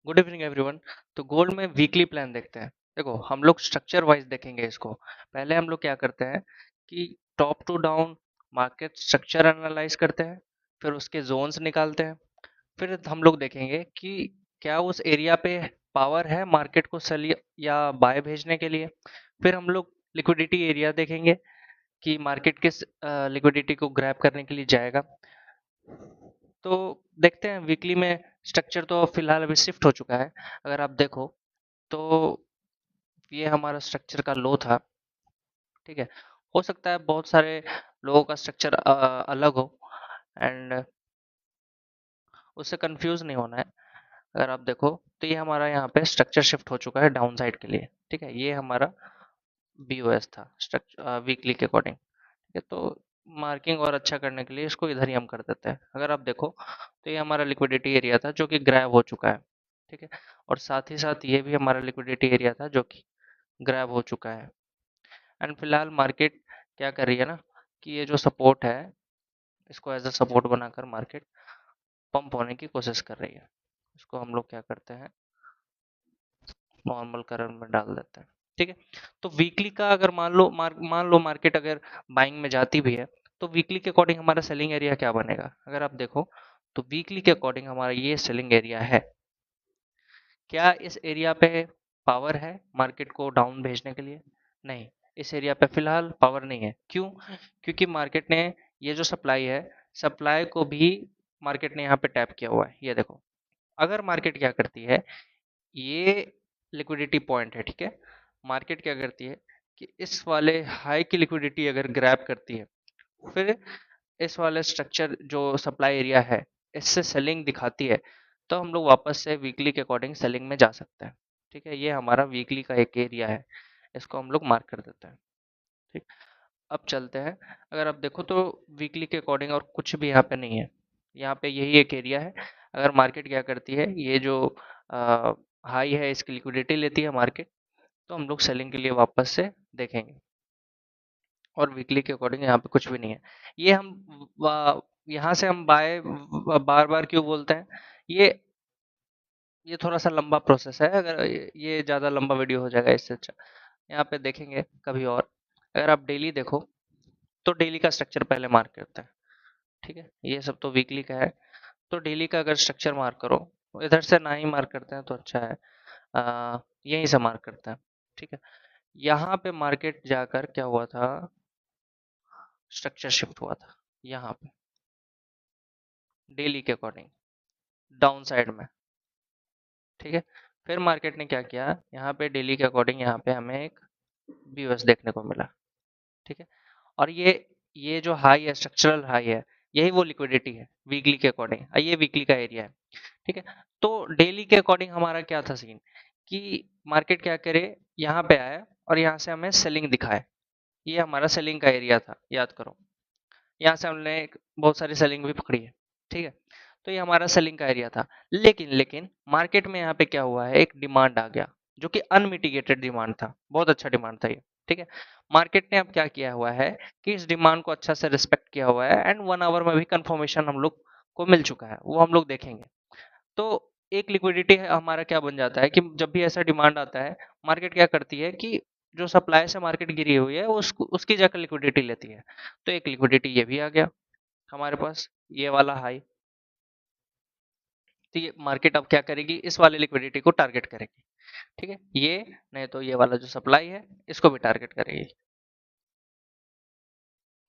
Good evening everyone. तो gold में weekly plan देखते हैं। देखो, हम लोग स्ट्रक्चर वाइज देखेंगे इसको। पहले हम लोग क्या करते हैं कि top to down market structure analyze करते हैं, फिर उसके जोन्स निकालते हैं। फिर हम लोग देखेंगे कि क्या उस एरिया पे पावर है मार्केट को सेल या बाय भेजने के लिए। फिर हम लोग लिक्विडिटी एरिया देखेंगे कि मार्केट किस लिक्विडिटी को ग्रैब करने के लिए जाएगा। तो देखते हैं वीकली में स्ट्रक्चर तो फिलहाल अभी शिफ्ट हो चुका है। अगर आप देखो तो ये हमारा स्ट्रक्चर का लो था। ठीक है, हो सकता है बहुत सारे लोगों का स्ट्रक्चर अलग हो एंड उससे कंफ्यूज नहीं होना है। अगर आप देखो तो ये हमारा यहाँ पे स्ट्रक्चर शिफ्ट हो चुका है डाउन साइड के लिए। ठीक है, ये हमारा बीओएस था स्ट्रक्चर वीकली के अकॉर्डिंग। ठीक है, तो मार्किंग और अच्छा करने के लिए इसको इधर ही हम कर देते हैं। अगर आप देखो तो ये हमारा लिक्विडिटी एरिया था जो कि ग्रैब हो चुका है। ठीक है, और साथ ही साथ ये भी हमारा लिक्विडिटी एरिया था जो कि ग्रैब हो चुका है। एंड फिलहाल मार्केट क्या कर रही है ना कि ये जो सपोर्ट है इसको एज अ सपोर्ट बनाकर मार्केट पंप होने की कोशिश कर रही है। इसको हम लोग क्या करते हैं, नॉर्मल करंट में डाल देते हैं। ठीक है, तो वीकली का अगर मान लो मार्केट अगर बाइंग में जाती भी है तो वीकली के अकॉर्डिंग हमारा सेलिंग एरिया क्या बनेगा। अगर आप देखो तो वीकली के अकॉर्डिंग हमारा ये सेलिंग एरिया है। क्या इस एरिया पे पावर है मार्केट को डाउन भेजने के लिए? नहीं, इस एरिया पे फिलहाल पावर नहीं है। क्यों? क्योंकि मार्केट ने ये जो सप्लाई है, सप्लाई को भी मार्केट ने यहाँ पे टैप किया हुआ है। ये देखो, अगर मार्केट क्या करती है, ये लिक्विडिटी पॉइंट है। ठीक है, मार्केट क्या करती है कि इस वाले हाई की लिक्विडिटी अगर ग्रैब करती है, फिर इस वाले स्ट्रक्चर जो सप्लाई एरिया है इससे सेलिंग दिखाती है, तो हम लोग वापस से वीकली के अकॉर्डिंग सेलिंग में जा सकते हैं। ठीक है, ये हमारा वीकली का एक एरिया है, इसको हम लोग मार्क कर देते हैं। ठीक, अब चलते हैं। अगर आप देखो तो वीकली के अकॉर्डिंग और कुछ भी यहाँ पे नहीं है, यहाँ पे यही एक एरिया है। अगर मार्केट क्या करती है, ये जो हाई है इसकी लिक्विडिटी लेती है मार्केट, तो हम लोग सेलिंग के लिए वापस से देखेंगे। और वीकली के अकॉर्डिंग यहाँ पे कुछ भी नहीं है। ये हम यहाँ से हम बाय बार बार क्यों बोलते हैं, ये ये थोड़ा सा लंबा प्रोसेस है। अगर ये ज़्यादा लंबा वीडियो हो जाएगा, इससे अच्छा यहाँ पे देखेंगे कभी और। अगर आप डेली देखो तो डेली का स्ट्रक्चर पहले मार्क करते हैं। ठीक है, ये सब तो वीकली का है। तो डेली का अगर स्ट्रक्चर मार्क करो, इधर से ना ही मार्क करते हैं तो अच्छा है, यहीं से मार्क करते हैं। ठीक है, यहाँ पे मार्केट जाकर क्या हुआ था, स्ट्रक्चर शिफ्ट हुआ था यहाँ पे डेली के अकॉर्डिंग डाउन साइड में। ठीक है, फिर मार्केट ने क्या किया, यहाँ पे डेली के अकॉर्डिंग यहाँ पे हमें एक बीओएस देखने को मिला। ठीक है, और ये जो हाई है, स्ट्रक्चरल हाई है, यही वो लिक्विडिटी है वीकली के अकॉर्डिंग। ये वीकली का एरिया है। ठीक है, तो डेली के अकॉर्डिंग हमारा क्या था सीन कि मार्केट क्या करे, यहाँ पे आया और यहाँ से हमें सेलिंग दिखाए। ये हमारा सेलिंग का एरिया था, याद करो। यहाँ से हमने बहुत सारी सेलिंग भी पकड़ी है। ठीक है, तो ये हमारा सेलिंग का एरिया था। लेकिन लेकिन मार्केट में यहाँ पे क्या हुआ है, एक डिमांड आ गया जो कि अनमिटिगेटेड डिमांड था। बहुत अच्छा डिमांड था ये। ठीक है, मार्केट ने अब क्या किया हुआ है कि इस डिमांड को अच्छा से रिस्पेक्ट किया हुआ है एंड 1 आवर में भी कंफर्मेशन हम लोग को मिल चुका है, वो हम लोग देखेंगे। तो एक लिक्विडिटी हमारा क्या बन जाता है कि जब भी ऐसा डिमांड आता है, मार्केट क्या करती है कि जो सप्लाई से मार्केट गिरी हुई है उसकी जाकर लिक्विडिटी लेती है। तो एक लिक्विडिटी ये भी आ गया हमारे पास, ये वाला हाई। तो ये मार्केट अब क्या करेगी, इस वाले लिक्विडिटी को टारगेट करेगी। ठीक है, ये नहीं तो ये वाला जो सप्लाई है इसको भी टारगेट करेगी।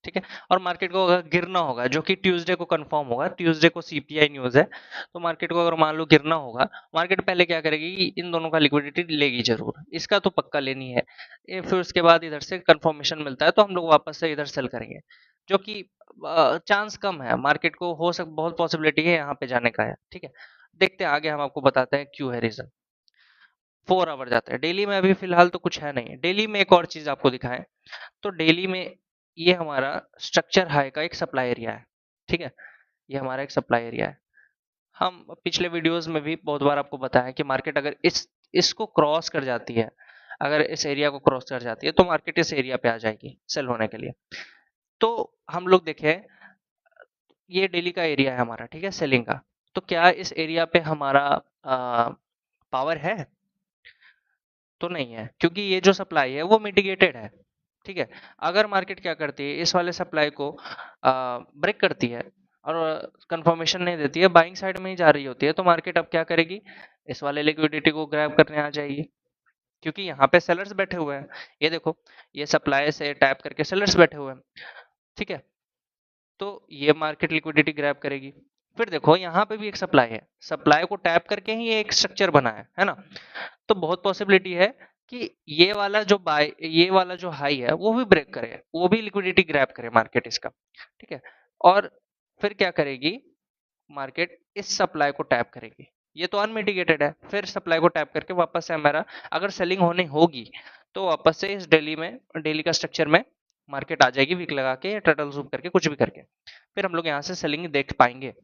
ठीक है, और मार्केट को अगर गिरना होगा, जो कि ट्यूसडे को कंफर्म होगा, ट्यूसडे को सीपीआई न्यूज है, तो मार्केट को अगर मान लो गिरना होगा, मार्केट पहले क्या करेगी कि इन दोनों का लिक्विडिटी लेगी जरूर, इसका तो पक्का लेनी है। फिर उसके बाद इधर से कंफर्मेशन मिलता है तो हम लोग वापस से इधर सेल करेंगे, जो कि चांस कम है। मार्केट को हो सक बहुत पॉसिबिलिटी है यहाँ पे जाने का है। ठीक है, देखते हैं आगे, हम आपको बताते हैं क्यों है रीजन। 4 आवर जाता है डेली में, अभी फिलहाल तो कुछ है नहीं। डेली में एक और चीज आपको दिखाएं तो डेली में ये हमारा स्ट्रक्चर हाई का एक सप्लाई एरिया है। ठीक है, ये हमारा एक सप्लाई एरिया है। हम पिछले वीडियोस में भी बहुत बार आपको बताया कि मार्केट अगर इसको क्रॉस कर जाती है, अगर इस एरिया को क्रॉस कर जाती है तो मार्केट इस एरिया पे आ जाएगी सेल होने के लिए। तो हम लोग देखें, ये डेली का एरिया है हमारा। ठीक है, सेलिंग का। तो क्या इस एरिया पे हमारा पावर है? तो नहीं है, क्योंकि ये जो सप्लाई है वो मिटिगेटेड है। ठीक है, अगर मार्केट क्या करती है, इस वाले सप्लाई को ब्रेक करती है और कंफर्मेशन नहीं देती है, बाइंग साइड में ही जा रही होती है, तो मार्केट अब क्या करेगी, इस वाले लिक्विडिटी को ग्रैब करने आ जाएगी, क्योंकि यहाँ पे सेलर्स बैठे हुए हैं। ये देखो, ये सप्लाई से टैप करके सेलर्स बैठे हुए हैं। ठीक है, तो ये मार्केट लिक्विडिटी ग्रैब करेगी। फिर देखो यहाँ पे भी एक सप्लाई है, सप्लाई को टैप करके ही ये एक स्ट्रक्चर बना है ना। तो बहुत पॉसिबिलिटी है कि ये वाला जो हाई है वो भी ब्रेक करे, वो भी लिक्विडिटी ग्रैब करे मार्केट इसका। ठीक है, और फिर क्या करेगी मार्केट, इस सप्लाई को टैप करेगी, ये तो अनमिटिगेटेड है, फिर सप्लाई को टैप करके वापस से हमारा अगर सेलिंग होनी होगी तो वापस से इस डेली का स्ट्रक्चर में मार्केट आ जाएगी, वीक लगा के या टर्टल सूप करके कुछ भी करके, फिर हम लोग यहाँ से सेलिंग देख पाएंगे।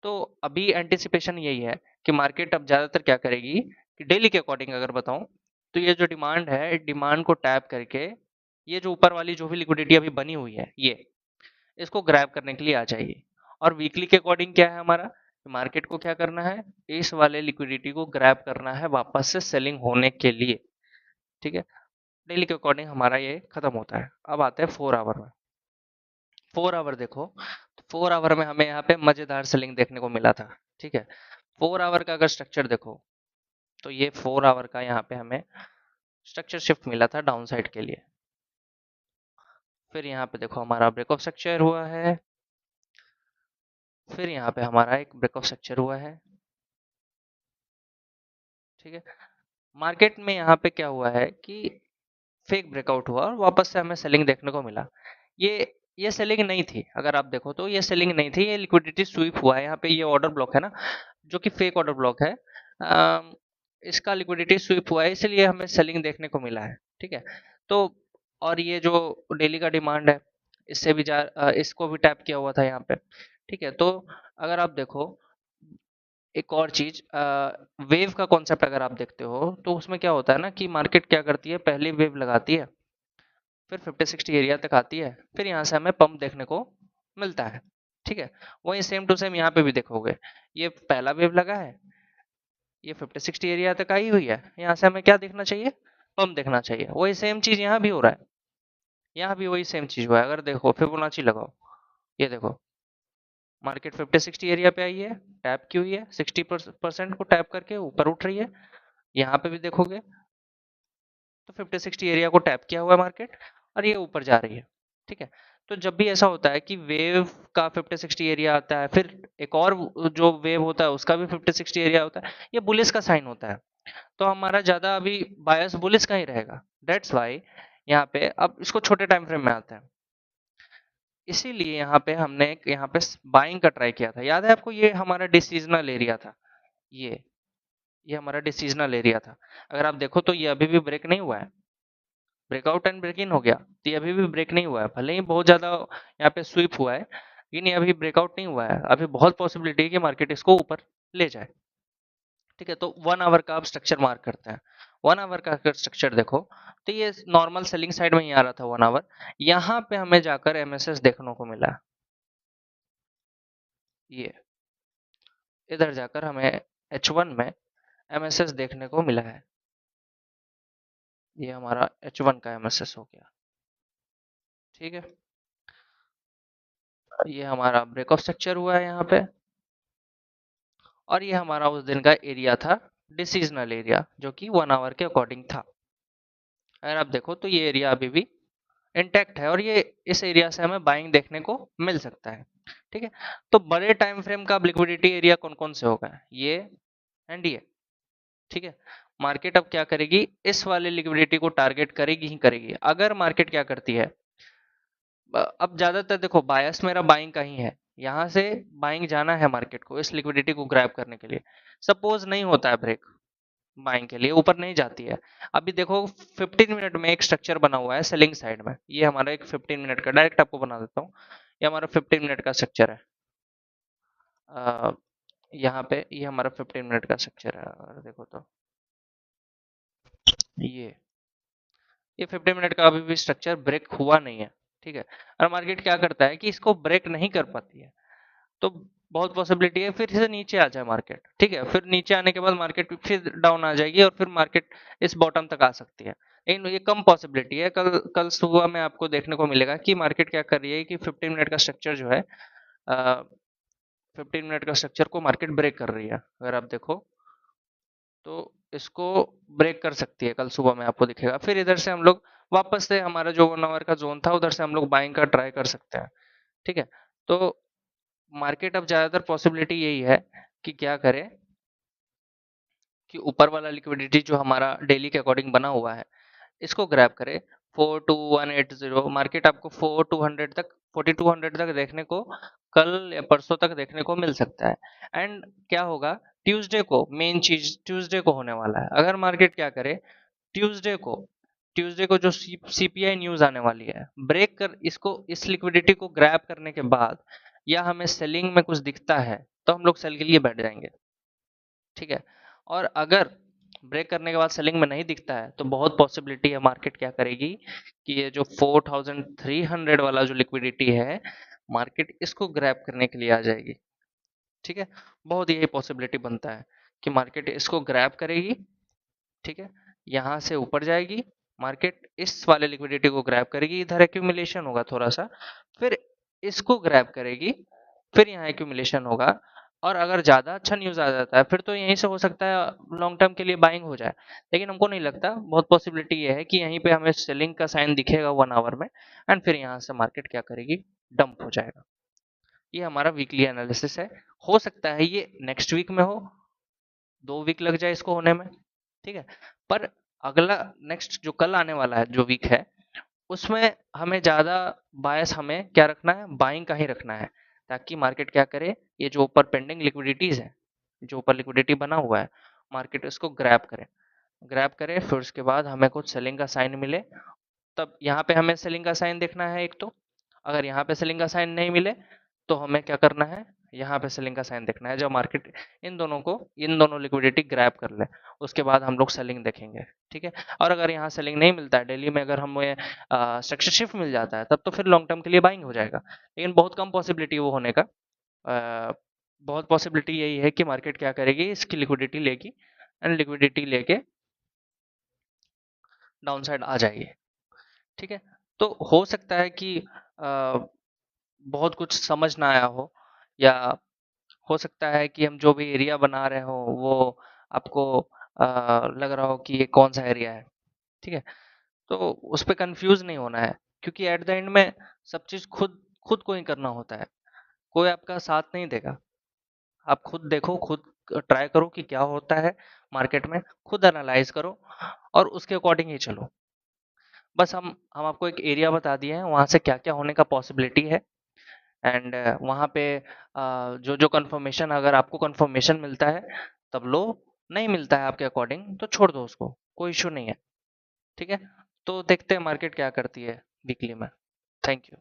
तो अभी एंटिसिपेशन यही है कि मार्केट अब ज्यादातर क्या करेगी कि डेली के अकॉर्डिंग अगर बताऊं तो ये जो डिमांड है, डिमांड को टैप करके ये जो ऊपर वाली जो भी लिक्विडिटी अभी बनी हुई है ये इसको ग्रैब करने के लिए आ जाएगी। और वीकली के अकॉर्डिंग क्या है हमारा, मार्केट को क्या करना है, इस वाले लिक्विडिटी को ग्रैब करना है वापस से सेलिंग होने के लिए। ठीक है, डेली के अकॉर्डिंग हमारा ये खत्म होता है। अब आते हैं 4 आवर में। 4 आवर देखो, तो 4 आवर में हमें यहाँ पे मजेदार सेलिंग देखने को मिला था। ठीक है, 4 आवर का अगर स्ट्रक्चर देखो तो ये 4 आवर का यहाँ पे हमें स्ट्रक्चर शिफ्ट मिला था डाउन साइड के लिए। फिर यहाँ पे देखो हमारा ब्रेक ऑफ स्ट्रक्चर हुआ है, फिर यहाँ पे हमारा एक ब्रेक ऑफ स्ट्रक्चर हुआ है। ठीक है, मार्केट में यहाँ पे क्या हुआ है कि फेक ब्रेकआउट हुआ और वापस से हमें सेलिंग देखने को मिला। ये सेलिंग नहीं थी, अगर आप देखो तो ये सेलिंग नहीं थी, ये लिक्विडिटी स्वीप हुआ है। यहाँ पे ये ऑर्डर ब्लॉक है ना, जो कि फेक ऑर्डर ब्लॉक है, इसका लिक्विडिटी स्वीप हुआ है, इसलिए हमें सेलिंग देखने को मिला है। ठीक है, तो और ये जो डेली का डिमांड है, इससे भी इसको भी टैप किया हुआ था यहाँ पे। ठीक है, तो अगर आप देखो एक और चीज, वेव का कॉन्सेप्ट अगर आप देखते हो तो उसमें क्या होता है ना कि मार्केट क्या करती है, पहले वेव लगाती है, फिर 50-60 एरिया तक आती है, फिर यहाँ से हमें पंप देखने को मिलता है। ठीक है, वही सेम टू सेम यहाँ पे भी देखोगे, ये पहला वेव लगा है, ये 50-60 एरिया तक आई हुई है, यहाँ से हमें क्या देखना चाहिए, पंप देखना चाहिए। वही सेम चीज यहाँ भी हो रहा है, यहाँ भी वही सेम चीज हुआ है। अगर देखो फिबोनाची लगाओ, ये देखो मार्केट 50-60 एरिया पे आई है, टैप की हुई है, 60% को टैप करके ऊपर उठ रही है। यहाँ पे भी देखोगे तो 50-60 एरिया को टैप किया हुआ है मार्केट और ये ऊपर जा रही है। ठीक है, तो जब भी ऐसा होता है कि वेव का 50-60 एरिया आता है, फिर एक और जो वेव होता है उसका भी 50-60 एरिया होता है, ये बुलिस का साइन होता है। तो हमारा ज्यादा अभी बायस बुलिस का ही रहेगा। दैट्स वाई यहाँ पे अब इसको छोटे टाइम फ्रेम में आता है, इसीलिए यहाँ पे हमने यहाँ पे बाइंग का ट्राई किया था। याद है आपको, ये हमारा डिसीजनल एरिया था, ये हमारा डिसीजनल एरिया था। अगर आप देखो तो ये अभी भी ब्रेक नहीं हुआ है, ब्रेकआउट एंड ब्रेक इन हो गया, तो ये अभी भी ब्रेक नहीं हुआ है। भले ही बहुत ज्यादा यहाँ पे स्वीप हुआ है, लेकिन ये अभी ब्रेकआउट नहीं हुआ है। अभी बहुत पॉसिबिलिटी है कि मार्केट इसको ऊपर ले जाए। ठीक है, तो 1 आवर का आप स्ट्रक्चर मार्क करते हैं। 1 आवर का अगर स्ट्रक्चर देखो तो ये नॉर्मल सेलिंग साइड में ही आ रहा था 1 आवर, यहाँ पे हमें जाकर एमएसएस देखने को मिला। ये इधर जाकर हमें H1 में एमएसएस देखने को मिला है। ये हमारा H1 का एमएसएस हो गया। ठीक है, ये हमारा ब्रेक ऑफ स्ट्रक्चर हुआ है यहाँ पे, और ये हमारा उस दिन का एरिया था, डिसीजनल एरिया, जो कि 1 आवर के अकॉर्डिंग था। अगर आप देखो तो ये एरिया अभी भी इंटैक्ट है और ये इस एरिया से हमें बाइंग देखने को मिल सकता है। ठीक है, तो बड़े टाइम फ्रेम का लिक्विडिटी एरिया कौन कौन से होगा, ये एंड ये। ठीक है, मार्केट अब क्या करेगी, इस वाले लिक्विडिटी को टारगेट करेगी ही करेगी। अगर मार्केट क्या करती है, अब ज्यादातर देखो बायस मेरा बाइंग का ही है, यहाँ से बाइंग जाना है मार्केट को इस लिक्विडिटी को ग्रैब करने के लिए। सपोज नहीं होता है ब्रेक बाइंग के लिए, ऊपर नहीं जाती है। अभी देखो 15 मिनट में एक स्ट्रक्चर बना हुआ है सेलिंग साइड में, ये हमारा एक 15 मिनट का, डायरेक्ट आपको बना देता हूँ, ये हमारा 15 मिनट का स्ट्रक्चर है। यहाँ पे ये हमारा 15 मिनट का स्ट्रक्चर है, अगर देखो तो ये ये 15 मिनट का अभी भी स्ट्रक्चर ब्रेक हुआ नहीं है। ठीक है, और मार्केट क्या करता है कि इसको ब्रेक नहीं कर पाती है, तो बहुत पॉसिबिलिटी है फिर से नीचे आ जाए मार्केट, ठीक है, फिर नीचे आने के बाद मार्केट फिर डाउन आ जाएगी और फिर मार्केट इस बॉटम तक आ सकती है, लेकिन ये कम पॉसिबिलिटी है। कल कल सुबह में आपको देखने को मिलेगा कि मार्केट क्या कर रही है कि 15 मिनट का स्ट्रक्चर जो है, 15 मिनट का स्ट्रक्चर को मार्केट ब्रेक कर रही है। अगर आप देखो तो इसको ब्रेक कर सकती है, कल सुबह में आपको दिखेगा। फिर इधर से हम लोग वापस से हमारा जो 1 आवर का जोन था उधर से हम लोग बाइंग का ट्राई कर सकते हैं, ठीक है। तो मार्केट अब ज्यादातर पॉसिबिलिटी यही है कि क्या करे कि ऊपर वाला लिक्विडिटी जो हमारा डेली के अकॉर्डिंग बना हुआ है इसको ग्रैब करे। 42180 मार्केट आपको 4200 तक, 4200 तक देखने को कल या परसों तक देखने को मिल सकता है। एंड क्या होगा, ट्यूसडे को मेन चीज ट्यूसडे को होने वाला है। अगर मार्केट क्या करे, ट्यूसडे को ट्यूसडे को जो सीपीआई न्यूज आने वाली है, ब्रेक कर इसको, इस लिक्विडिटी को ग्रैब करने के बाद या हमें सेलिंग में कुछ दिखता है तो हम लोग सेल के लिए बैठ जाएंगे, ठीक है। और अगर ब्रेक करने के बाद सेलिंग में नहीं दिखता है तो बहुत पॉसिबिलिटी है मार्केट क्या करेगी कि ये जो 4300 वाला जो लिक्विडिटी है, मार्केट इसको ग्रैब करने के लिए आ जाएगी, ठीक है। बहुत यही पॉसिबिलिटी बनता है कि मार्केट इसको ग्रैब करेगी, ठीक है, यहाँ से ऊपर जाएगी, मार्केट इस वाले लिक्विडिटी को ग्रैब करेगी, इधर एक्यूमुलेशन होगा थोड़ा सा, फिर इसको ग्रैब करेगी, फिर यहाँ एक्यूमुलेशन होगा। और अगर ज़्यादा अच्छा न्यूज़ आ जाता है फिर तो यहीं से हो सकता है लॉन्ग टर्म के लिए बाइंग हो जाए, लेकिन हमको नहीं लगता। बहुत पॉसिबिलिटी ये है कि यहीं पे हमें सेलिंग का साइन दिखेगा 1 आवर में, एंड फिर यहाँ से मार्केट क्या करेगी, डंप हो जाएगा। ये हमारा वीकली एनालिसिस है। हो सकता है ये नेक्स्ट वीक में हो, 2 वीक लग जाए इसको होने में, ठीक है। पर अगला नेक्स्ट जो कल आने वाला है जो वीक है, उसमें हमें ज़्यादा बायस हमें क्या रखना है, बाइंग का ही रखना है, ताकि मार्केट क्या करे, ये जो ऊपर पेंडिंग लिक्विडिटीज है, जो ऊपर लिक्विडिटी बना हुआ है, मार्केट इसको ग्रैब करे, ग्रैब करे, फिर उसके बाद हमें कुछ सेलिंग का साइन मिले, तब यहाँ पे हमें सेलिंग का साइन देखना है एक तो। अगर यहाँ पे सेलिंग का साइन नहीं मिले तो हमें क्या करना है, यहाँ पे सेलिंग का साइन देखना है, जब मार्केट इन दोनों लिक्विडिटी ग्रैब कर ले उसके बाद हम लोग सेलिंग देखेंगे, ठीक है। और अगर यहाँ सेलिंग नहीं मिलता है डेली में, अगर हमें स्ट्रक्चर शिफ्ट मिल जाता है तब तो फिर लॉन्ग टर्म के लिए बाइंग हो जाएगा, लेकिन बहुत कम पॉसिबिलिटी वो होने का। बहुत पॉसिबिलिटी यही है कि मार्केट क्या करेगी, इसकी लिक्विडिटी लेगी एंड लिक्विडिटी लेके डाउन साइड आ जाएगी, ठीक है। तो हो सकता है कि बहुत कुछ समझ ना आया हो, या हो सकता है कि हम जो भी एरिया बना रहे हो वो आपको लग रहा हो कि ये कौन सा एरिया है, ठीक है। तो उस पर कंफ्यूज नहीं होना है, क्योंकि एट द एंड में सब चीज खुद खुद को ही करना होता है, कोई आपका साथ नहीं देगा। आप खुद देखो, खुद ट्राई करो कि क्या होता है मार्केट में, खुद एनालाइज करो और उसके अकॉर्डिंग ही चलो। बस हम आपको एक एरिया बता दिए हैं, वहां से क्या क्या होने का पॉसिबिलिटी है। एंड वहाँ पे जो जो कंफर्मेशन, अगर आपको कंफर्मेशन मिलता है तब लो, नहीं मिलता है आपके अकॉर्डिंग तो छोड़ दो उसको, कोई इशू नहीं है, ठीक है। तो देखते हैं मार्केट क्या करती है वीकली में। Thank you.